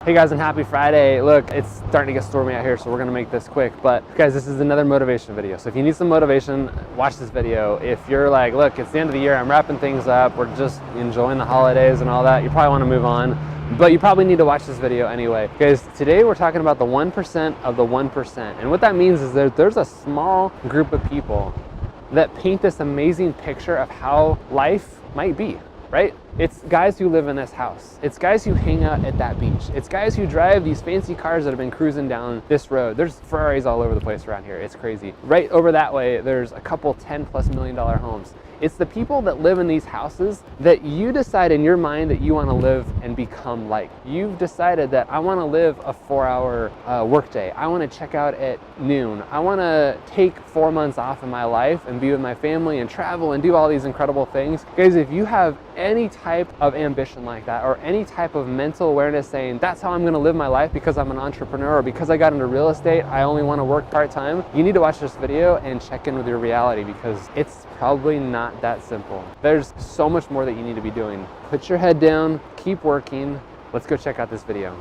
Hey guys, and happy Friday. Look, it's starting to get stormy out here, so we're gonna make this quick. But guys, this is another motivation video. So if you need some motivation, watch this video. If you're like, look, it's the end of the year, I'm wrapping things up, we're just enjoying the holidays and all that, you probably wanna move on, but you probably need to watch this video anyway. Guys, today we're talking about the 1% of the 1%. And what that means is that there's a small group of people that paint this amazing picture of how life might be, right? It's guys who live in this house. It's guys who hang out at that beach. It's guys who drive these fancy cars that have been cruising down this road. There's Ferraris all over the place around here. It's crazy. Right over that way, there's a couple $10+ million homes. It's the people that live in these houses that you decide in your mind that you want to live and become like. You've decided that I want to live a 4-hour workday. I want to check out at noon. I want to take 4 months off in my life and be with my family and travel and do all these incredible things. Guys, if you have any type of ambition like that, or any type of mental awareness saying that's how I'm going to live my life because I'm an entrepreneur, or because I got into real estate, I only want to work part-time, you need to watch this video and check in with your reality, because it's probably not that simple. There's so much more that you need to be doing. Put your head down, keep working. Let's go check out this video.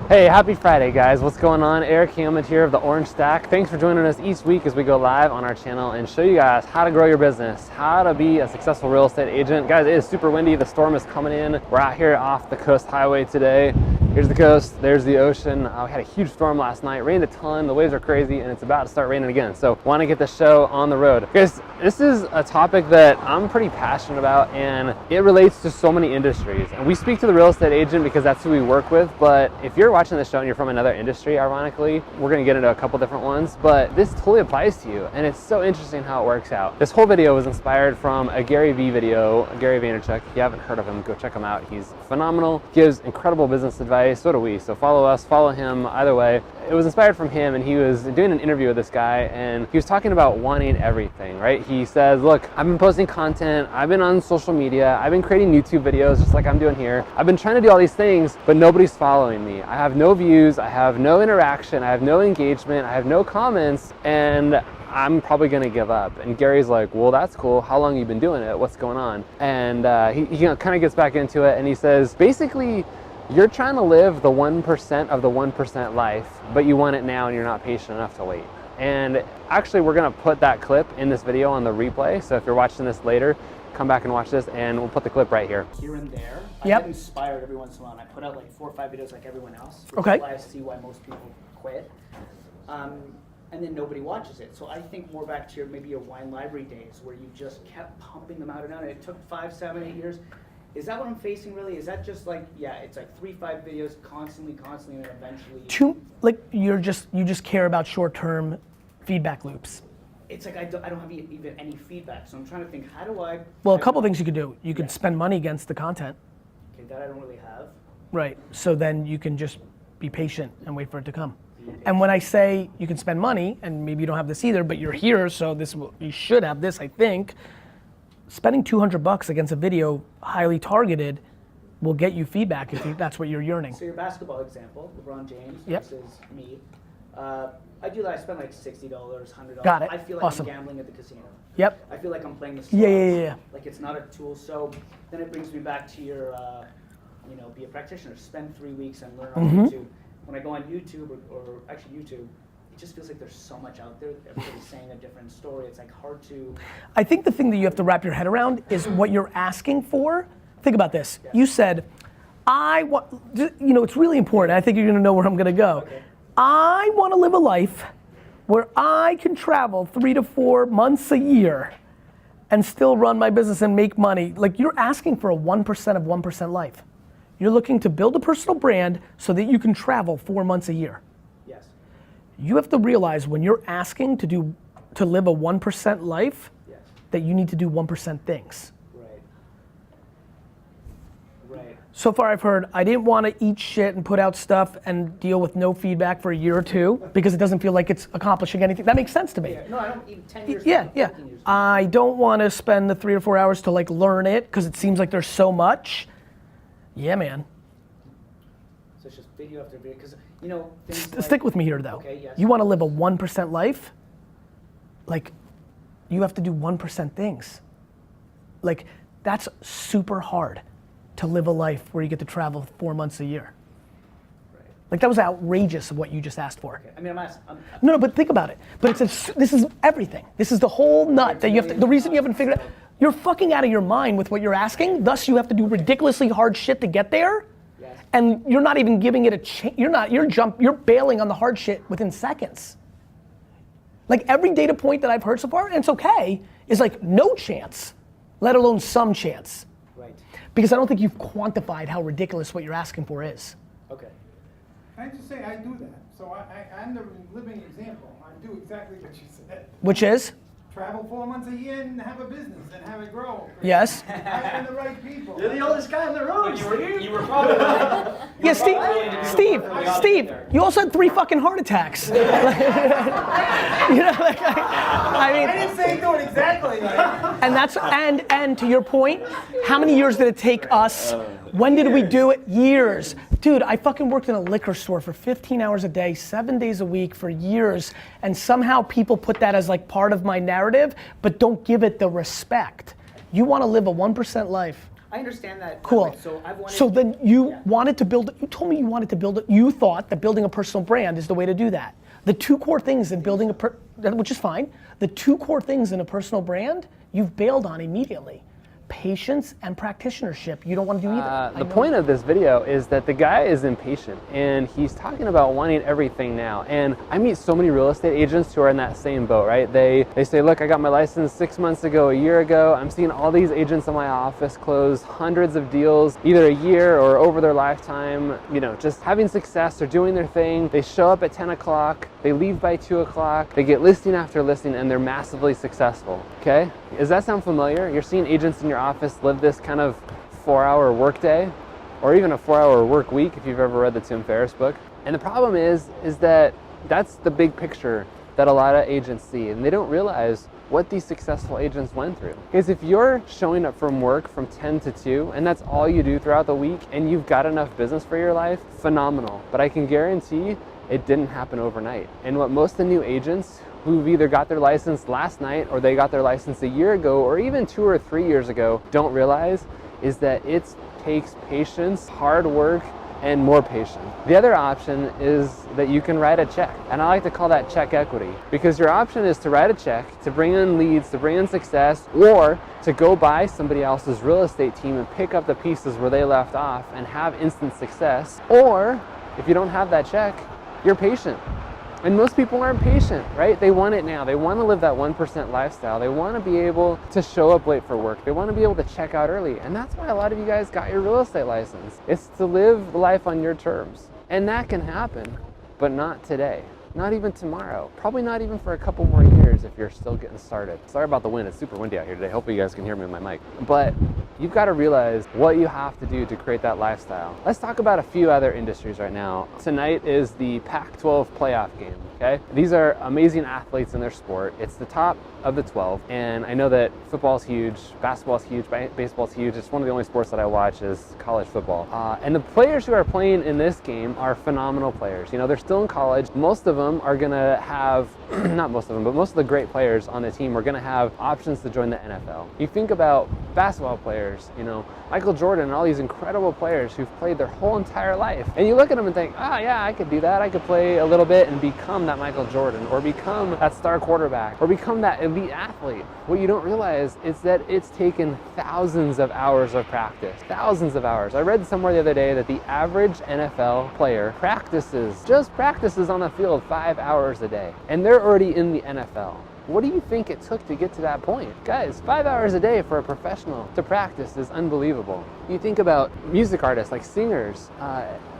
Hey, happy Friday guys. What's going on? Eric Hammond here of the Orange Stack. Thanks for joining us each week as we go live on our channel and show you guys how to grow your business, how to be a successful real estate agent. Guys, it is super windy. The storm is coming in. We're out here off the coast highway today. Here's the coast, there's the ocean. We had a huge storm last night, rained a ton, the waves are crazy, and it's about to start raining again. So want to get the show on the road. Guys, this is a topic that I'm pretty passionate about, and it relates to so many industries. And we speak to the real estate agent because that's who we work with, but if you're watching the show and you're from another industry, ironically, we're gonna get into a couple different ones, but this totally applies to you, and it's so interesting how it works out. This whole video was inspired from a Gary Vee video, Gary Vaynerchuk. If you haven't heard of him, go check him out. He's phenomenal, gives incredible business advice. So do we. So follow us, follow him. Either way, it was inspired from him, and he was doing an interview with this guy, and he was talking about wanting everything, right? He says, look, I've been posting content, I've been on social media, I've been creating YouTube videos just like I'm doing here. I've been trying to do all these things, but nobody's following me. I have no views, I have no interaction, I have no engagement, I have no comments, and I'm probably gonna give up. And Gary's like, well, that's cool. How long have you been doing it? What's going on? And he kind of gets back into it, and he says, basically, you're trying to live the 1% of the 1% life, but you want it now and you're not patient enough to wait. And actually, we're gonna put that clip in this video on the replay. So if you're watching this later, come back and watch this, and we'll put the clip right here. Here and there. I Yep. get inspired every once in a while, and I put out like 4 or 5 videos like everyone else. Which Okay. is why I see why most people quit. And then nobody watches it. So I think more back to your wine library days where you just kept pumping them out and out, and it took 5, 7, 8 years. Is that what I'm facing really? Is that just like, yeah, it's like 3, 5 videos constantly, and then eventually. You just care about short-term feedback loops. It's like I don't have even any feedback. So I'm trying to think, how do I? Well, a couple things you could do. You could spend money against the content. Okay, that I don't really have. Right. So then you can just be patient and wait for it to come. And when I say you can spend money, and maybe you don't have this either, but you're here, so you should have this, I think. Spending $200 against a video highly targeted will get you feedback if that's what you're yearning. So your basketball example, LeBron James Yep. versus me. I do that. I spend like $60, $100. Got it. I feel like Awesome. I'm gambling at the casino. Yep. I feel like I'm playing the slots. Yeah. Like it's not a tool. So then it brings me back to your, be a practitioner. Spend 3 weeks and learn on YouTube. When I go on YouTube or actually YouTube, it just feels like there's so much out there. Everybody's saying a different story. It's like hard to. I think the thing that you have to wrap your head around is what you're asking for. Think about this. Yeah. You said, it's really important. I think you're gonna know where I'm gonna go. Okay. I wanna live a life where I can travel 3 to 4 months a year and still run my business and make money. Like, you're asking for a 1% of 1% life. You're looking to build a personal brand so that you can travel 4 months a year. Yes. You have to realize when you're asking to live a 1% life, Yes. that you need to do 1% things. Right. So far I've heard, I didn't want to eat shit and put out stuff and deal with no feedback for a year or two because it doesn't feel like it's accomplishing anything. That makes sense to me. Yeah. No, I don't even 10 years. Yeah. 15 years. I don't want to spend the 3 or 4 hours to like learn it because it seems like there's so much. Yeah, man. So it's just video after video. Because you know, things like, Stick with me here though. Okay, yes. You want to live a 1% life? Like, you have to do 1% things. Like, that's super hard to live a life where you get to travel 4 months a year. Right. Like, that was outrageous of what you just asked for. Okay. I mean, No, but think about it. But this is everything. This is the whole nut that you have to, the reason you haven't figured out, you're fucking out of your mind with what you're asking, thus you have to do ridiculously hard shit to get there. Yes. And you're not even giving it a chance, you're bailing on the hard shit within seconds. Like every data point that I've heard so far, and it's okay, is like no chance, let alone some chance. Right. Because I don't think you've quantified how ridiculous what you're asking for is. Okay. Can I just say I do that? So I'm the living example. I do exactly what you said. Which is? Travel 4 months a year and have a business and have it grow. Yes. And the right people. You're the oldest guy in the room. You were probably Yeah, Steve, you also had 3 fucking heart attacks. You know, like, I mean, I didn't say do it exactly. and that's, and to your point, how many years did it take us? When did we do it? Years. Dude, I fucking worked in a liquor store for 15 hours a day, 7 days a week for years, and somehow people put that as like part of my narrative, but don't give it the respect. You want to live a 1% life. I understand that. Cool. So I've wanted. So then you wanted to build, you told me you wanted to build it, you thought that building a personal brand is the way to do that. The 2 core things in building which is fine, the 2 core things in a personal brand, you've bailed on immediately. Patience and practitionership. You don't want to do either. The point of this video is that the guy is impatient and he's talking about wanting everything now. And I meet so many real estate agents who are in that same boat, right? They say, look, I got my license 6 months ago, a year ago. I'm seeing all these agents in my office close hundreds of deals, either a year or over their lifetime, you know, just having success. They're doing their thing. They show up at 10 o'clock, they leave by 2 o'clock, they get listing after listing, and they're massively successful, okay? Does that sound familiar? You're seeing agents in your office live this kind of 4-hour workday, or even a 4-hour work week if you've ever read the Tim Ferriss book. And the problem is that that's the big picture that a lot of agents see, and they don't realize what these successful agents went through. Because if you're showing up from work from 10 to 2, and that's all you do throughout the week, and you've got enough business for your life, phenomenal. But I can guarantee it didn't happen overnight. And what most of the new agents who've either got their license last night or they got their license a year ago or even 2 or 3 years ago don't realize is that it takes patience, hard work, and more patience. The other option is that you can write a check, and I like to call that check equity, because your option is to write a check to bring in leads, to bring in success, or to go buy somebody else's real estate team and pick up the pieces where they left off and have instant success. Or if you don't have that check, you're patient. And most people aren't patient, right? They want it now. They want to live that 1% lifestyle. They want to be able to show up late for work. They want to be able to check out early. And that's why a lot of you guys got your real estate license. It's to live life on your terms. And that can happen, but not today. Not even tomorrow. Probably not even for a couple more years if you're still getting started. Sorry about the wind. It's super windy out here today. Hopefully you guys can hear me with my mic. But you've got to realize what you have to do to create that lifestyle. Let's talk about a few other industries right now. Tonight is the Pac-12 playoff game, okay? These are amazing athletes in their sport. It's the top of the 12, and I know that football's huge, basketball's huge, baseball's huge. It's one of the only sports that I watch is college football. And the players who are playing in this game are phenomenal players. You know, they're still in college. Most of them are gonna have, not most of them, but most of the great players on the team are gonna have options to join the NFL. You think about basketball players, you know, Michael Jordan and all these incredible players who've played their whole entire life. And you look at them and think, oh yeah, I could do that. I could play a little bit and become that Michael Jordan, or become that star quarterback, or become that elite athlete. What you don't realize is that it's taken thousands of hours of practice, thousands of hours. I read somewhere the other day that the average NFL player just practices on the field 5 hours a day, and they're already in the NFL. What do you think it took to get to that point? Guys, 5 hours a day for a professional to practice is unbelievable. You think about music artists, like singers.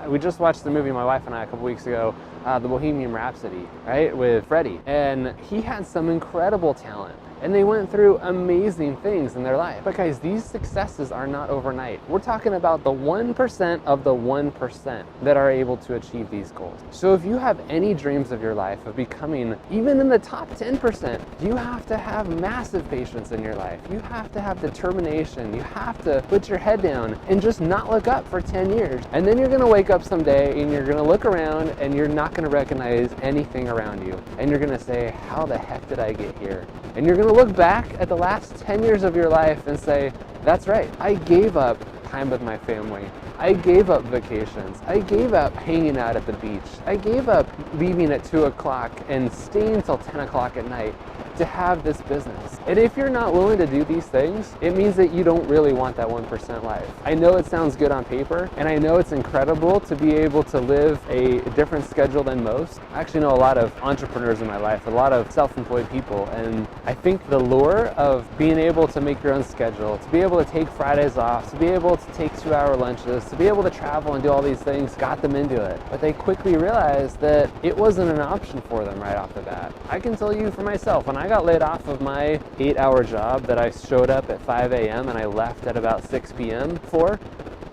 We just watched the movie, my wife and I, a couple weeks ago, The Bohemian Rhapsody, right, with Freddie. And he had some incredible talent. and they went through amazing things in their life. But guys, these successes are not overnight. We're talking about the 1% of the 1% that are able to achieve these goals. So if you have any dreams of your life of becoming even in the top 10%, you have to have massive patience in your life. You have to have determination. You have to put your head down and just not look up for 10 years. And then you're gonna wake up someday and you're gonna look around and you're not gonna recognize anything around you. And you're gonna say, how the heck did I get here? And you're gonna look back at the last 10 years of your life and say, that's right, I gave up time with my family. I gave up vacations. I gave up hanging out at the beach. I gave up leaving at 2 o'clock and staying till 10 o'clock at night to have this business. And if you're not willing to do these things, it means that you don't really want that 1% life. I know it sounds good on paper, and I know it's incredible to be able to live a different schedule than most. I actually know a lot of entrepreneurs in my life, a lot of self-employed people, and I think the lure of being able to make your own schedule, to be able to take Fridays off, to be able to take 2-hour lunches, to be able to travel and do all these things got them into it. But they quickly realized that it wasn't an option for them right off the bat. I can tell you for myself, when I got laid off of my 8-hour job that I showed up at 5 a.m. and I left at about 6 p.m. for,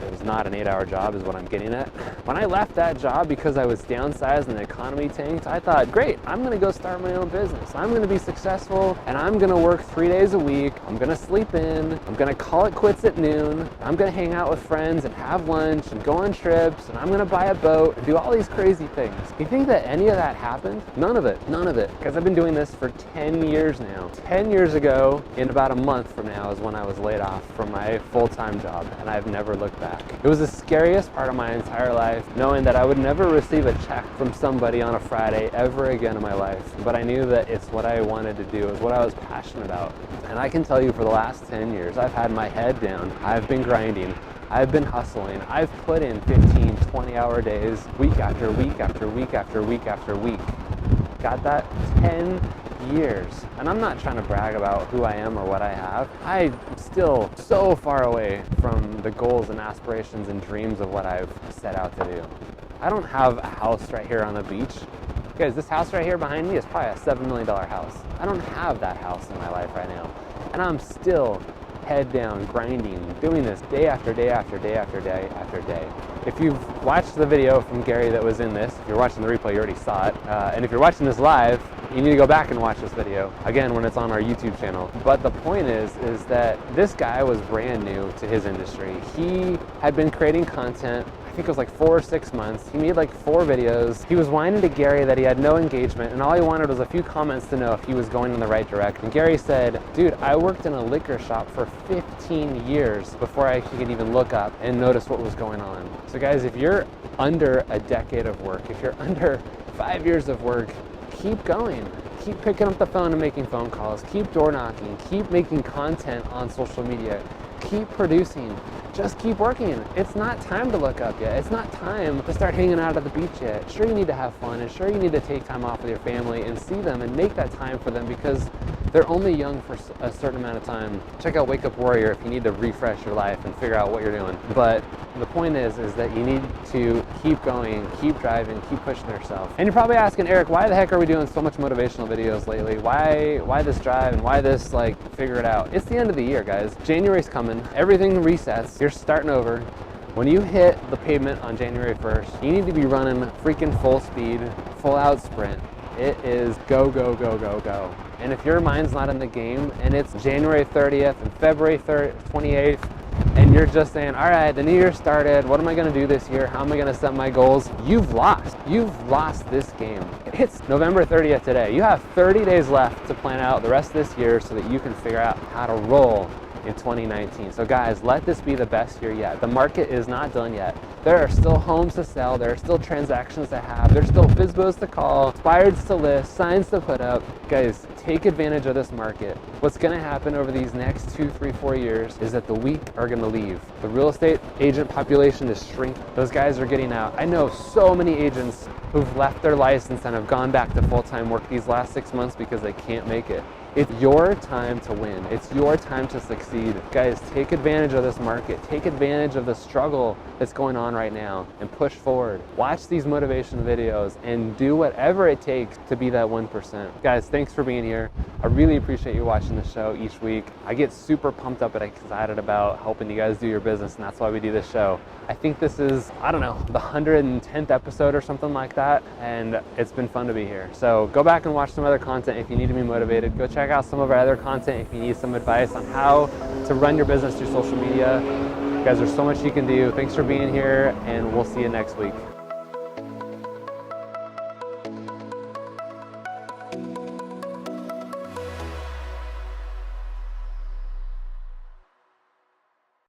it was not an 8-hour job is what I'm getting at. When I left that job because I was downsized and the economy tanked, I thought, great, I'm gonna go start my own business. I'm gonna be successful and I'm gonna work 3 days a week. I'm gonna sleep in. I'm gonna call it quits at noon. I'm gonna hang out with friends and have lunch and go on trips, and I'm gonna buy a boat and do all these crazy things. You think that any of that happened? None of it, none of it. Because I've been doing this for 10 years now. 10 years ago, in about a month from now, is when I was laid off from my full-time job, and I've never looked back. It was the scariest part of my entire life, knowing that I would never receive a check from somebody on a Friday ever again in my life. But I knew that it's what I wanted to do, it's what I was passionate about. And I can tell you for the last 10 years, I've had my head down. I've been grinding. I've been hustling. I've put in 15, 20-hour days, week after week after week after week after week. Got that? 10 years. And I'm not trying to brag about who I am or what I have. I'm still so far away from the goals and aspirations and dreams of what I've set out to do. I don't have a house right here on the beach. Guys, this house right here behind me is probably a $7 million house. I don't have that house in my life right now. And I'm still head down, grinding, doing this day after day after day after day after day. If you've watched the video from Gary that was in this, if you're watching the replay, you already saw it. And if you're watching this live, you need to go back and watch this video, again, when it's on our YouTube channel. But the point is that this guy was brand new to his industry. He had been creating content, I think it was like 4 or 6 months. He made like 4 videos. He was whining to Gary that he had no engagement, and all he wanted was a few comments to know if he was going in the right direction. And Gary said, dude, I worked in a liquor shop for 15 years before I could even look up and notice what was going on. So guys, if you're under a decade of work, if you're under 5 years of work, keep going. Keep picking up the phone and making phone calls. Keep door knocking. Keep making content on social media. Keep producing. Just keep working. It's not time to look up yet. It's not time to start hanging out at the beach yet. Sure, you need to have fun, and sure, you need to take time off with your family and see them and make that time for them, because they're only young for a certain amount of time. Check out Wake Up Warrior if you need to refresh your life and figure out what you're doing. But the point is that you need to keep going, keep driving, keep pushing yourself. And you're probably asking, Eric, why the heck are we doing so much motivational videos lately? Why this drive and why this, like, figure it out? It's the end of the year, guys. January's coming. Everything resets. You're starting over. When you hit the pavement on January 1st, you need to be running freaking full speed, full out sprint. It is go, go, go, go, go. And if your mind's not in the game and it's January 30th and February 28th, and you're just saying, all right, the new year started, what am I gonna do this year? How am I gonna set my goals? You've lost. You've lost this game. It's November 30th today. You have 30 days left to plan out the rest of this year so that you can figure out how to roll in 2019. So guys, let this be the best year yet. The market is not done yet. There are still homes to sell, there are still transactions to have, there's still FSBOs to call, expireds to list, signs to put up. Guys, take advantage of this market. What's gonna happen over these next 2, 3, 4 years is that the weak are gonna leave. The real estate agent population is shrinking. Those guys are getting out. I know so many agents who've left their license and have gone back to full-time work these last 6 months because they can't make it. It's your time to win. It's your time to succeed. Guys, take advantage of this market. Take advantage of the struggle that's going on right now and push forward. Watch these motivation videos and do whatever it takes to be that 1%. Guys, thanks for being here. I really appreciate you watching the show each week. I get super pumped up and excited about helping you guys do your business, and that's why we do this show. I think this is, I don't know, the 110th episode or something like that, and it's been fun to be here. So go back and watch some other content if you need to be motivated. Go check out some of our other content if you need some advice on how to run your business through social media. Guys, there's so much you can do. Thanks for being here, and we'll see you next week.